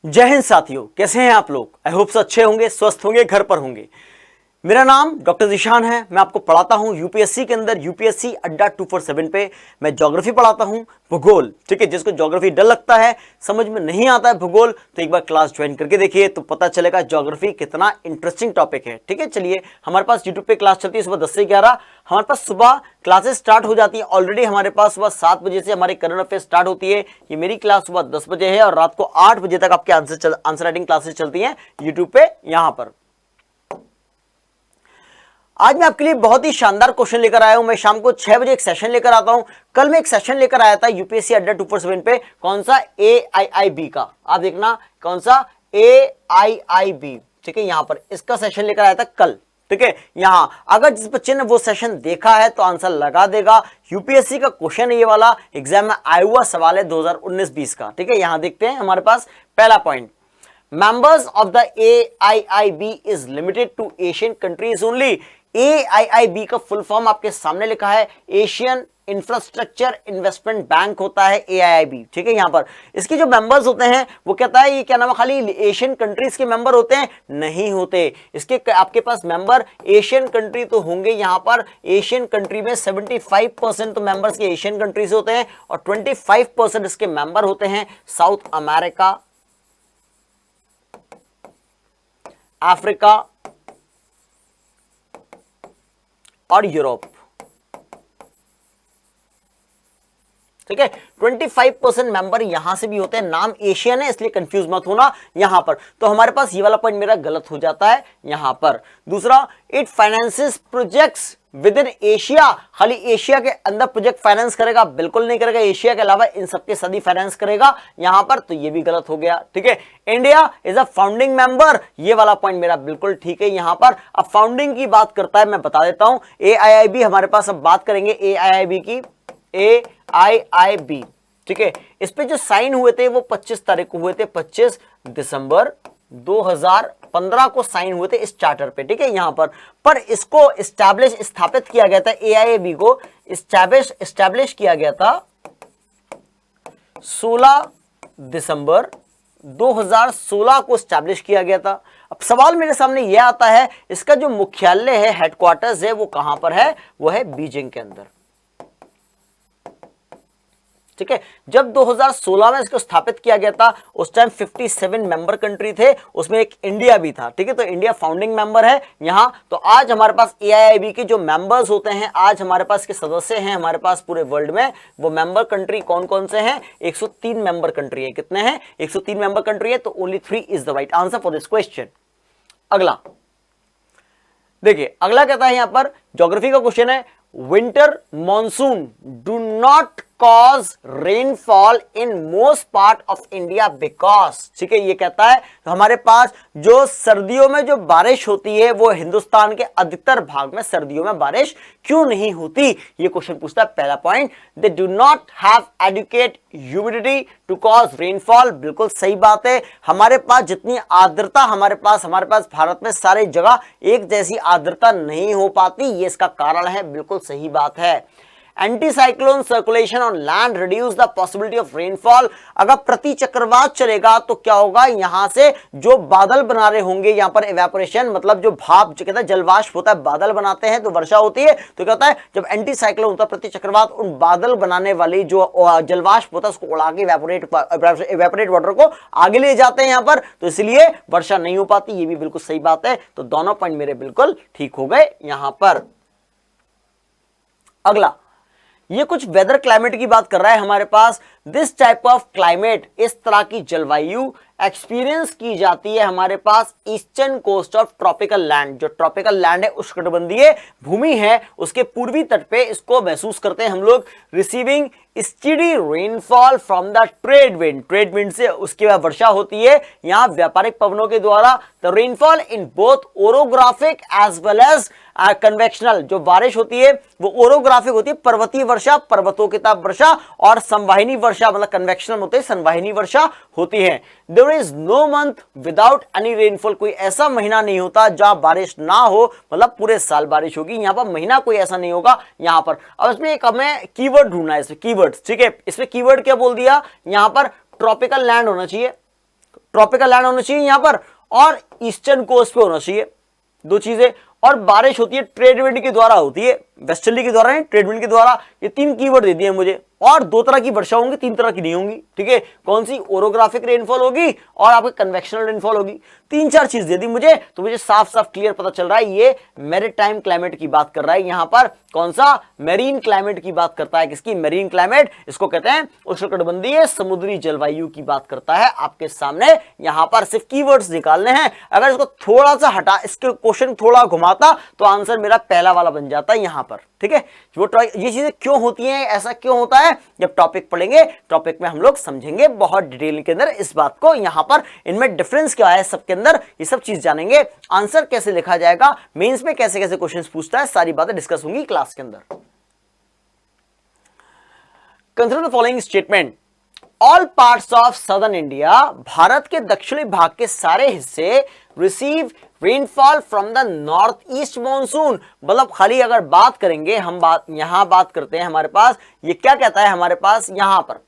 जय हिंद साथियों, कैसे हैं आप लोग। आई होप अच्छे होंगे, स्वस्थ होंगे, घर पर होंगे। मेरा नाम डॉक्टर ज़ीशान है। मैं आपको पढ़ाता हूं यूपीएससी के अंदर, यूपीएससी अड्डा 247 पे मैं ज्योग्राफी पढ़ाता हूं, भूगोल। ठीक है, जिसको ज्योग्राफी डर लगता है, समझ में नहीं आता है भूगोल, तो एक बार क्लास ज्वाइन करके देखिए तो पता चलेगा ज्योग्राफी कितना इंटरेस्टिंग टॉपिक है। ठीक है, चलिए, हमारे पास यूट्यूब पे क्लास चलती है सुबह 10 से 11। हमारे पास सुबह क्लासेस स्टार्ट हो जाती है। ऑलरेडी हमारे पास सुबह 7 बजे से हमारी करंट अफेयर स्टार्ट होती है। ये मेरी क्लास सुबह 10 बजे है और रात को 8 बजे तक आपके आंसर राइटिंग क्लासेस चलती हैं यूट्यूब पे। यहां पर आज मैं आपके लिए बहुत ही शानदार क्वेश्चन लेकर आया हूं। मैं शाम को 6 बजे एक सेशन लेकर आता हूं। कल मैं एक सेशन लेकर आया था यूपीएससी अड्डा 247 पे, कौन सा, AIIB का। आप देखना कौन सा, AIIB। ठीक है, यहां पर इसका सेशन लेकर आया था कल। ठीक है, यहां अगर जिस बच्चे ने वो सेशन देखा है तो आंसर लगा देगा। यूपीएससी का क्वेश्चन है ये वाला, एग्जाम में आया हुआ सवाल है 2019-20 का। ठीक है, यहां देखते हैं हमारे पास पहला point, members of the AIIB is limited to Asian countries only। AIIB का फुल फॉर्म आपके सामने लिखा है, एशियन इंफ्रास्ट्रक्चर इन्वेस्टमेंट बैंक होता है AIIB। ठीक है, यहां पर इसके जो मेंबर्स होते हैं वो कहता है ये क्या नाम है, खाली एशियन कंट्रीज के मेंबर होते हैं, नहीं होते। इसके आपके पास मेंबर एशियन कंट्री तो होंगे। यहां पर एशियन कंट्री में 75% तो मेंबर्स के एशियन कंट्रीज होते हैं और 25% इसके मेंबर होते हैं साउथ अमेरिका, अफ्रीका और यूरोप। ठीक है, 25% मेंबर यहां से भी होते हैं। नाम एशियन है इसलिए कंफ्यूज मत होना यहां पर। तो हमारे पास ये वाला पॉइंट मेरा गलत हो जाता है यहां पर। दूसरा, it finances projects with in Asia. खाली एशिया के अंदर प्रोजेक्ट फाइनेंस करेगा, बिल्कुल नहीं करेगा। एशिया के अलावा इन सबके सदी फाइनेंस करेगा यहां पर, तो ये भी गलत हो गया। ठीक है, India is a founding member, ये वाला पॉइंट मेरा बिल्कुल ठीक है यहां पर। अब फाउंडिंग की बात करता है, मैं बता देता हूं। AIIB हमारे पास, अब बात करेंगे AIIB की, AIIB। ठीक है, इस पे जो साइन हुए थे वो 25 तारीख को हुए थे, 25 दिसंबर 2015 को साइन हुए थे इस चार्टर पे। ठीक है, यहां पर इसको स्थापित किया गया था, AIIB को एस्टैब्लिश किया गया था 16 दिसंबर 2016 को एस्टैब्लिश किया गया था। अब सवाल मेरे सामने यह आता है, इसका जो मुख्यालय है, हेडक्वार्टर्स है, वो कहां पर है, वो है बीजिंग के अंदर। ठीक है, जब 2016 में इसको स्थापित किया गया था उस टाइम 57 मेंबर कंट्री थे, उसमें एक इंडिया भी था। ठीक है, तो इंडिया फाउंडिंग मेंबर है यहां। तो आज हमारे पास AIIB के जो मेंबर्स होते हैं, आज हमारे पास के सदस्य हैं हमारे पास पूरे वर्ल्ड में, वो मेंबर कंट्री कौन कौन से हैं, 103 मेंबर कंट्री है। कितने हैं, 103 मेंबर कंट्री है, तो only 3 is the right answer for this question. अगला देखिए, अगला कहता है यहां पर, ज्योग्राफी का क्वेश्चन है, winter monsoon do not cause rainfall in most part of India because. ठीक है, ये कहता है तो हमारे पास जो सर्दियों में जो बारिश होती है वो हिंदुस्तान के अधिकतर भाग में सर्दियों में बारिश क्यों नहीं होती, ये क्वेश्चन पूछता है। पहला point, they do not have adequate humidity to cause rainfall. बिल्कुल सही बात है। हमारे पास जितनी आर्द्रता हमारे पास भारत में सारी जगह एक जैसी आर्द्रता नहीं हो पाती, ये इसका कारण है। बिल्कुल सही बात है। Anticyclone circulation on land reduce the possibility of rainfall. अगर प्रति चक्रवात चलेगा तो क्या होगा, यहां से जो बादल बना रहे होंगे, यहां पर इवेपोरेशन मतलब जो भाप, जो कहता है जलवाष्प होता है, बादल बनाते हैं तो वर्षा होती है। तो कहता है जब एंटी साइक्लोन होता है प्रति चक्रवात, उन बादल बनाने वाली जो जलवाष्प होता है उसको उड़ा के इवेपोरेट वाटर को आगे ले जाते हैं यहां पर, तो इसलिए वर्षा नहीं हो पाती। ये भी बिल्कुल सही बात है। तो दोनों पॉइंट मेरे बिल्कुल ठीक हो गए यहां पर। अगला, ये कुछ वेदर क्लाइमेट की बात कर रहा है हमारे पास। दिस टाइप ऑफ क्लाइमेट, इस तरह की जलवायु एक्सपीरियंस की जाती है हमारे पास eastern coast of tropical land. जो ट्रॉपिकल लैंड है, उष्णकटिबंधीय भूमि है, उसके पूर्वी तट पे इसको महसूस करते हैं हम लोग। Receiving steady rainfall from the trade wind, trade wind से उसके बाद वर्षा होती है यहां व्यापारिक पवनों के द्वारा। The rainfall in both orographic as well as convectional, जो बारिश होती है वो ओरोग्राफिक होती है, पर्वतीय वर्षा, पर्वतों की तरफ वर्षा, और संवाहिनी वर्षा मतलब कन्वेक्शनल होते हैं, संवाहिनी वर्षा होती है। There is no month without any rainfall, कोई ऐसा महीना नहीं होता जहां बारिश ना हो, मतलब पूरे साल बारिश होगी। यहां पर महीना कोई ऐसा नहीं होगा यहां पर। अब इसमें एक हमें कीवर्ड ढूंढना है, इसमें कीवर्ड। ठीक है, इसमें कीवर्ड क्या बोल दिया, यहां पर ट्रॉपिकल लैंड होना चाहिए, ट्रॉपिकल लैंड होना चाहिए यहां पर, और ईस्टर्न कोस्ट पे होना चाहिए, दो चीजें। और बारिश होती है ट्रेड विंड के द्वारा होती है, वेस्टर्ली के द्वारा नहीं, ट्रेड विंड के द्वारा। ये तीन कीवर्ड दे दिए मुझे। और दो तरह की वर्षा होंगी, तीन तरह की नहीं होंगी, ठीक है। कौन सी? ओरोग्राफिक रेनफॉल होगी और आपकी कन्वेक्शनल रेनफॉल होगी। तीन चार चीज दे दी मुझे, तो मुझे साफ साफ क्लियर पता चल रहा है ये मैरीटाइम क्लाइमेट की बात कर रहा है यहां पर। कौन सा? मेरीन क्लाइमेट की बात करता है। किसकी? Marine climate. इसको कहते हैं उष्णकटिबंधीय समुद्री जलवायु की बात करता है। आपके सामने यहां पर सिर्फ कीवर्ड्स निकालने हैं। अगर इसको थोड़ा सा हटा, इसके क्वेश्चन थोड़ा घुमाता, तो आंसर मेरा पहला वाला बन जाता है यहां पर, ठीक है। ये चीजें क्यों होती हैं, ऐसा क्यों होता है, जब टॉपिक पढ़ेंगे, टॉपिक में हम लोग समझेंगे बहुत डिटेल के अंदर इस बात को। यहां पर इनमें डिफरेंस क्या है सबके अंदर, ये सब चीज जानेंगे। आंसर कैसे लिखा जाएगा, मेंस में कैसे कैसे क्वेश्चंस पूछता है, सारी बातें डिस्कस होंगी क्लास के अंदर। Consider the following statement. All parts of southern India, Bharat के दक्षिणी भाग के सारे हिस्से receive rainfall from the north east monsoon. मतलब खाली अगर बात करेंगे हम, यहां बात करते हैं, हमारे पास ये क्या कहता है, हमारे पास यहां पर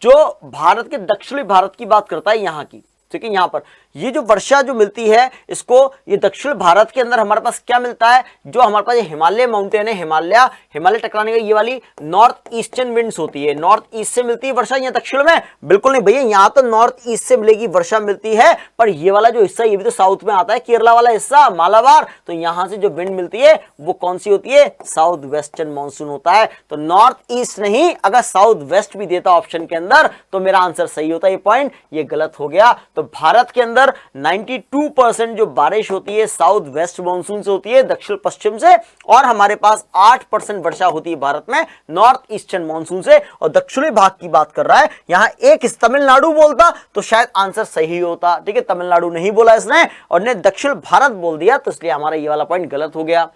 जो भारत के दक्षिणी भारत की बात करता है यहां की, ठीक है। यहां पर ये जो वर्षा जो मिलती है, इसको ये दक्षिण भारत के अंदर हमारे पास क्या मिलता है, जो हमारे पास ये हिमालय माउंटेन है, हिमालय टकराने का ये वाली नॉर्थ ईस्टर्न विंड्स होती है, नॉर्थ ईस्ट से मिलती है वर्षा। यहाँ दक्षिण में बिल्कुल नहीं भैया, यहाँ तो नॉर्थ ईस्ट से मिलेगी वर्षा मिलती है, पर ये वाला जो हिस्सा ये भी तो साउथ में आता है, केरला वाला हिस्सा मालाबार, तो यहां से जो विंड मिलती है वो कौन सी होती है, साउथ वेस्टर्न मानसून होता है। तो नॉर्थ ईस्ट नहीं, अगर साउथ वेस्ट भी देता ऑप्शन के अंदर तो मेरा आंसर सही होता है। ये पॉइंट ये गलत हो गया। तो भारत के अंदर 92% जो बारिश होती है साउथ वेस्ट मानसून से होती है, दक्षिण पश्चिम से, और हमारे पास 8% वर्षा होती है भारत में नॉर्थ ईस्टर्न मानसून से। और दक्षिणी भाग की बात कर रहा है, यहां एक तमिलनाडु बोलता तो शायद आंसर सही होता, ठीक है। तमिलनाडु नहीं बोला इसने और ने दक्षिण भारत बोल दिया, तो इसलिए हमारा ये वाला पॉइंट गलत हो गया।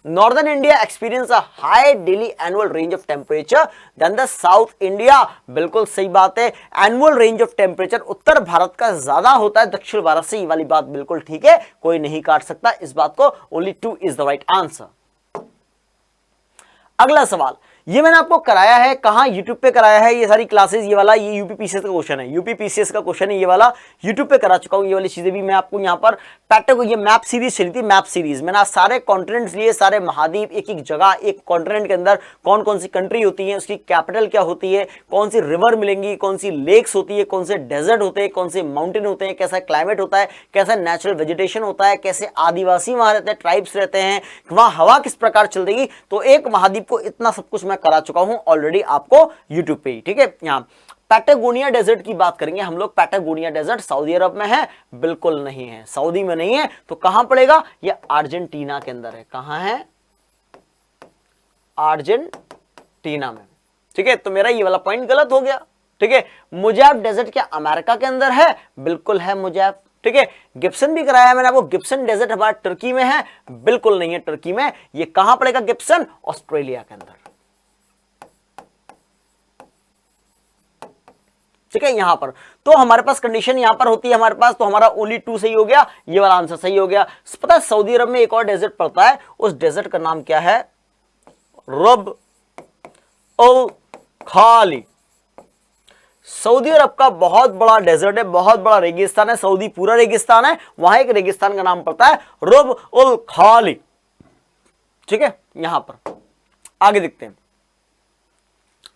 Northern India experience a high daily annual range of temperature than the South India। बिल्कुल सही बात है, एनुअल रेंज ऑफ टेम्परेचर उत्तर भारत का ज्यादा होता है दक्षिण भारत से, ये वाली बात बिल्कुल ठीक है, कोई नहीं काट सकता इस बात को। Only 2 is the right answer। अगला सवाल, ये मैंने आपको कराया है, कहां? यूट्यूब पे कराया है ये सारी क्लासेस। ये वाला ये यूपीपीसीएस का क्वेश्चन है, यूपीपीसीएस का क्वेश्चन है, ये वाला यूट्यूब पे करा चुका हूं। ये वाली चीजें भी मैं आपको यहाँ पर पैटर्न, ये मैप सीरीज चली थी, मैप सीरीज मैंने आज सारे कॉन्टिनेंट्स लिए, सारे महाद्वीप, एक एक जगह, एक कॉन्टिनेंट के अंदर कौन कौन सी कंट्री होती है, उसकी कैपिटल क्या होती है, कौन सी रिवर मिलेंगी, कौन सी लेक्स होती है, कौन से डेजर्ट होते हैं, कौन से माउंटेन होते हैं, कैसा क्लाइमेट होता है, कैसा नेचुरल वेजिटेशन होता है, कैसे आदिवासी वहां रहते हैं, ट्राइब्स रहते हैं, वहां हवा किस प्रकार चल रही। तो एक महाद्वीप को इतना सब कुछ मैं करा चुका हूं ऑलरेडी आपको यूट्यूब पे ही, ठीक है। यहां पैटागोनिया डेजर्ट की बात करेंगे हम लोग। पैटागोनिया डेजर्ट सऊदी अरब में है? बिल्कुल नहीं है, सऊदी में नहीं है। तो कहां पड़ेगा? ये अर्जेंटीना के अंदर है। कहां है? अर्जेंटीना में, ठीक है। तो मेरा ये वाला पॉइंट गलत हो गया, ठीक है। मुजाफ डेजर्ट क्या अमेरिका के अंदर है? बिल्कुल है मुजाफ, ठीक है। गिब्सन भी कराया मैंने आपको, गिब्सन डेजर्ट हमारा टर्की में है? बिल्कुल नहीं है टर्की में। ये कहां पड़ेगा गिब्सन? ऑस्ट्रेलिया के अंदर, ठीक है। यहां पर तो हमारे पास कंडीशन यहां पर होती है हमारे पास, तो हमारा ओनली 2 सही हो गया, ये वाला आंसर सही हो गया। पता है सऊदी अरब में एक और डेजर्ट पड़ता है, उस डेजर्ट का नाम क्या है? रब अल खाली। सऊदी अरब का बहुत बड़ा डेजर्ट है, बहुत बड़ा रेगिस्तान है, सऊदी पूरा रेगिस्तान है, वहां एक रेगिस्तान का नाम पड़ता है रब उल खाली, ठीक है। यहां पर आगे देखते हैं,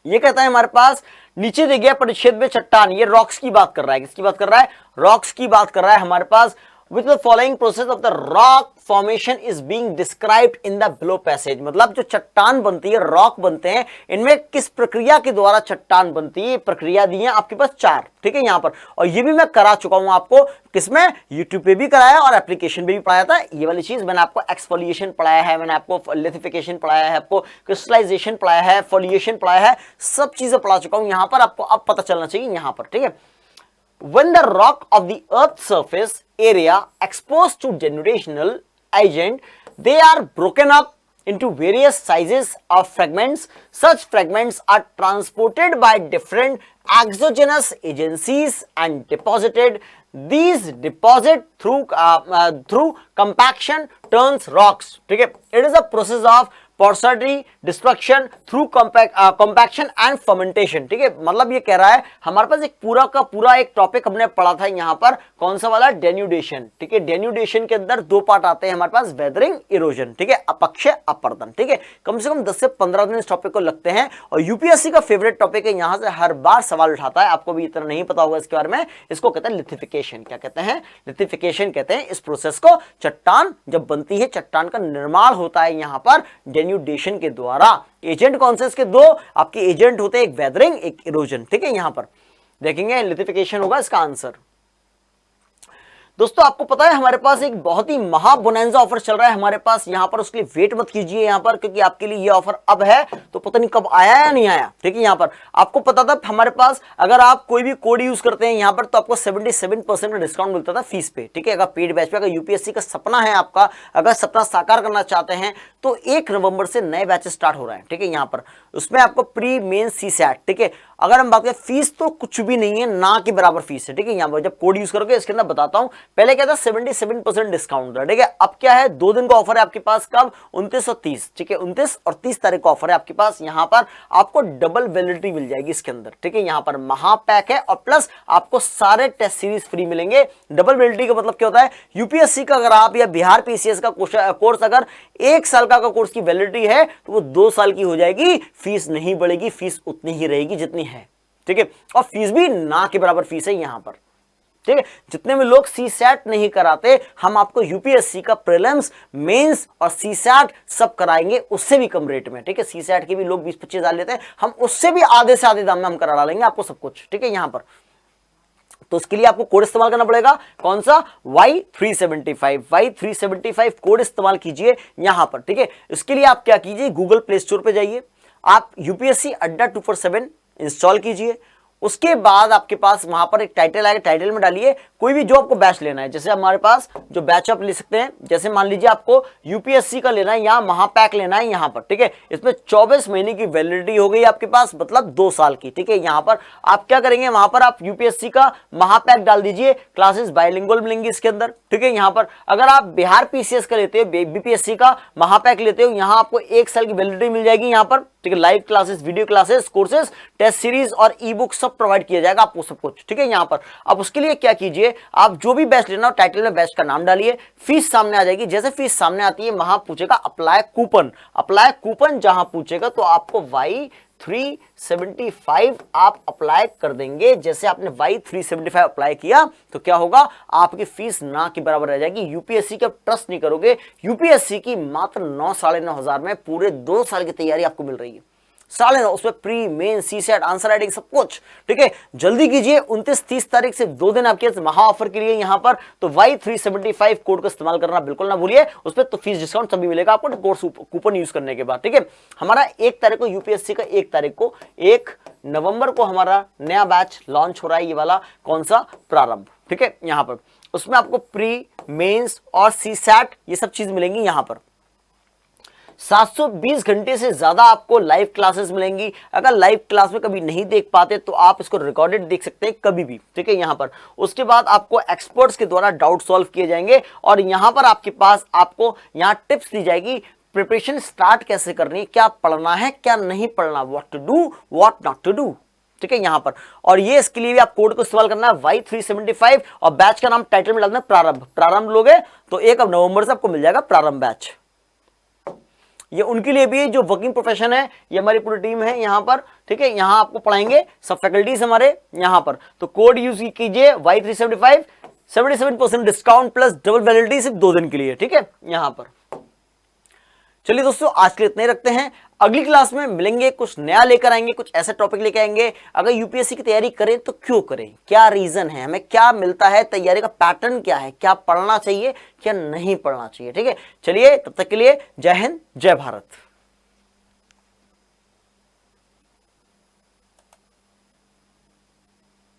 ये कहता है हमारे पास नीचे दे गया परिच्छेद में चट्टान, ये रॉक्स की बात कर रहा है। किसकी बात कर रहा है? रॉक्स की बात कर रहा है हमारे पास। Which the following process of the rock formation is being described in the below passage। मतलब जो चट्टान बनती है, रॉक बनते हैं, इनमें किस प्रक्रिया के द्वारा चट्टान बनती है? प्रक्रिया दी है आपके पास 4, ठीक है यहाँ पर। और ये भी मैं करा चुका हूं आपको, किसमें? यूट्यूब पे भी कराया और एप्लीकेशन पे भी पढ़ाया था। ये वाली चीज मैंने आपको एक्सफोलिएशन पढ़ाया है, मैंने आपको लिथिफिकेशन पढ़ाया है, आपको क्रिस्टलाइजेशन पढ़ाया है, फोलिएशन पढ़ाया है, सब चीजें पढ़ा चुका हूं यहाँ पर। आपको अब पता चलना चाहिए यहाँ पर, ठीक है। When the rock of the earth surface area exposed to generational agent, they are broken up into various sizes of fragments. Such fragments are transported by different exogenous agencies and deposited. These deposit through compaction turns rocks, ठीक है। It is a process of porosity destruction through compaction and fermentation. ठीक है, मतलब ये कह रहा है हमारे पास एक पूरा का पूरा एक टॉपिक हमने पढ़ा था यहां पर, कौन सा वाला, डेन्यूडेशन। ठीक है, डेन्यूडेशन के अंदर दो पार्ट आते हैं हमारे पास, वेदरिंग, इरोजन। ठीक है, अपक्षय, अपरदन। ठीक है, कम से कम 10 से 15 दिन इस टॉपिक को लगते हैं और यूपीएससी का फेवरेट टॉपिक है, यहां से हर बार सवाल उठाता है। आपको भी इतना नहीं पता होगा इसके बारे में। इसको कहते हैं लिथिफिकेशन। क्या कहते हैं? लिथिफिकेशन कहते हैं इस प्रोसेस को। चट्टान जब बनती है, चट्टान का निर्माण होता है यहां पर डेन्यूडेशन के द्वारा। एजेंट कौन से इसके? दो आपके एजेंट होते हैं, एक वेदरिंग, एक इरोजन। ठीक है, यहां पर देखेंगे लिथिफिकेशन होगा इसका आंसर। दोस्तों आपको पता है हमारे पास एक बहुत ही महा बोनेंजा ऑफर चल रहा है हमारे पास यहां पर, उसके लिए वेट मत कीजिए यहां पर, क्योंकि आपके लिए ये ऑफर अब है तो पता नहीं कब आया या नहीं आया। ठीक है, यहां पर आपको पता था हमारे पास अगर आप कोई भी कोड यूज करते हैं यहां पर तो आपको 77% का डिस्काउंट मिलता था फीस पे। ठीक है, अगर पेड बैच पे, अगर यूपीएससी का सपना है आपका, अगर सपना साकार करना चाहते हैं तो 1 नवंबर से नए बैचेस स्टार्ट हो रहे हैं। ठीक है, यहां पर उसमें आपको प्री मेन सीसैट। ठीक है, अगर हम बात करें फीस तो कुछ भी नहीं है, ना के बराबर फीस है। ठीक है, यहां पर जब कोड यूज करोगे इसके अंदर बताता हूं। पहले क्या था, 77% डिस्काउंट था। ठीक है, अब क्या है, 2 दिन का ऑफर है आपके पास, कब, 29 और 30। ठीक है, 29 और 30 तारीख का ऑफर है आपके पास। यहां पर आपको डबल वैलिडिटी मिल जाएगी इसके अंदर। ठीक है, यहां पर महापैक है और प्लस आपको सारे टेस्ट सीरीज फ्री मिलेंगे। डबल वैलिडिटी का मतलब क्या होता है, यूपीएससी का अगर आप या बिहार पीसीएस का कोर्स अगर 1 साल का कोर्स की वैलिडिटी है तो वो 2 साल की हो जाएगी, फीस नहीं बढ़ेगी, फीस उतनी ही रहेगी जितनी है। ठीक है, और फीस भी ना के बराबर फीस है यहां पर। ठीक है, जितने भी लोग सीसैट नहीं कराते, हम आपको यूपीएससी का प्रीलिम्स, मेंस और सीसैट सब कराएंगे उससे भी कम रेट में। ठीक है, सीसैट के भी लोग 20-25 हज़ार लेते हैं, हम उससे भी आधे से आधे दाम में हम करा डालेंगे आपको सब कुछ। ठीक है, यहां पर तो उसके लिए आपको कोड इस्तेमाल करना पड़ेगा, कौन सा, Y375। Y375 कोड इस्तेमाल कीजिए यहां पर। ठीक है, इसके लिए आप क्या कीजिए, गूगल प्ले स्टोर पे जाइए, आप यूपीएससी अड्डा 247 इंस्टॉल कीजिए। उसके बाद आपके पास वहां पर एक टाइटल आएगा, टाइटल में डालिए कोई भी जो आपको बैच लेना है। जैसे हमारे पास जो बैच आप ले सकते हैं, जैसे मान लीजिए आपको यूपीएससी का लेना है, यहाँ महापैक लेना है यहां पर। ठीक है, इसमें 24 महीने की वैलिडिटी हो गई आपके पास, मतलब 2 साल की। ठीक है, यहां पर आप क्या करेंगे, वहां पर आप यूपीएससी का महापैक डाल दीजिए, क्लासेस बाइलिंगुअल मिलेंगी इसके अंदर। ठीक है, यहां पर अगर आप बिहार पीसीएस का लेते हो, बीपीएससी का महापैक लेते हो, यहां आपको 1 साल की वैलिडिटी मिल जाएगी यहां पर। ठीक है, live classes, video classes, courses, test series और ई बुक सब प्रोवाइड किया जाएगा आपको सब कुछ। ठीक है, यहां पर अब उसके लिए क्या कीजिए, आप जो भी बैच लेना हो टाइटल में बैच का नाम डालिए, फीस सामने आ जाएगी। जैसे फीस सामने आती है वहां पूछेगा अप्लाई कूपन, अप्लाई कूपन जहां पूछेगा तो आपको Y375 आप अप्लाई कर देंगे। जैसे आपने Y375 अप्लाई किया तो क्या होगा, आपकी फीस ना के बराबर रह जाएगी। यूपीएससी की आप ट्रस्ट नहीं करोगे, यूपीएससी की मात्र 9-9.5 हजार में पूरे 2 साल की तैयारी आपको मिल रही है। 9.5, उसमें pre main CSAT answer writing सब कुछ। ठीक है, जल्दी कीजिए, 29-30 तारीख से 2 दिन आपके महा ऑफर के लिए यहां पर। तो Y375 कोड का इस्तेमाल करना बिल्कुल ना भूलिए, उस पर तो फीस डिस्काउंट सभी मिलेगा आपको कोर्स कूपन यूज करने के बाद। ठीक है, हमारा 1 तारीख को यूपीएससी का 1 तारीख को 1 नवंबर को हमारा नया बैच लॉन्च हो रहा है, ये वाला कौन सा, प्रारंभ। ठीक है, यहां पर उसमें आपको प्री मेंस और सीसैट ये सब चीज मिलेंगी यहां पर। 720 घंटे से ज्यादा आपको लाइव क्लासेस मिलेंगी। अगर लाइव क्लास में कभी नहीं देख पाते तो आप इसको रिकॉर्डेड देख सकते हैं कभी भी। ठीक है, यहां पर उसके बाद आपको एक्सपर्ट्स के द्वारा डाउट सॉल्व किए जाएंगे और यहां पर आपके पास आपको यहां टिप्स दी जाएगी, प्रिपरेशन स्टार्ट कैसे करनी, क्या पढ़ना है क्या नहीं पढ़ना, what to do what not to do. ठीक है, यहां पर और ये इसके लिए भी आप कोड को इस्तेमाल करना है Y375 और बैच का नाम टाइटल में डालना है प्रारंभ। प्रारंभ लोगे तो 1 नवंबर से आपको मिल जाएगा प्रारंभ बैच। ये उनके लिए भी जो वर्किंग प्रोफेशन है, ये हमारी पूरी टीम है यहां पर। ठीक है, यहां आपको पढ़ाएंगे सब फैकल्टीज हमारे यहां पर। तो कोड यूज कीजिए Y375, 77% discount plus double validity सिर्फ 2 दिन के लिए। ठीक है, यहां पर चलिए दोस्तों आज के लिए इतने रखते हैं। अगली क्लास में मिलेंगे, कुछ नया लेकर आएंगे, कुछ ऐसा टॉपिक लेकर आएंगे। अगर यूपीएससी की तैयारी करें तो क्यों करें, क्या रीजन है, हमें क्या मिलता है, तैयारी का पैटर्न क्या है, क्या पढ़ना चाहिए क्या नहीं पढ़ना चाहिए। ठीक है, चलिए तब तक के लिए जय हिंद जय भारत।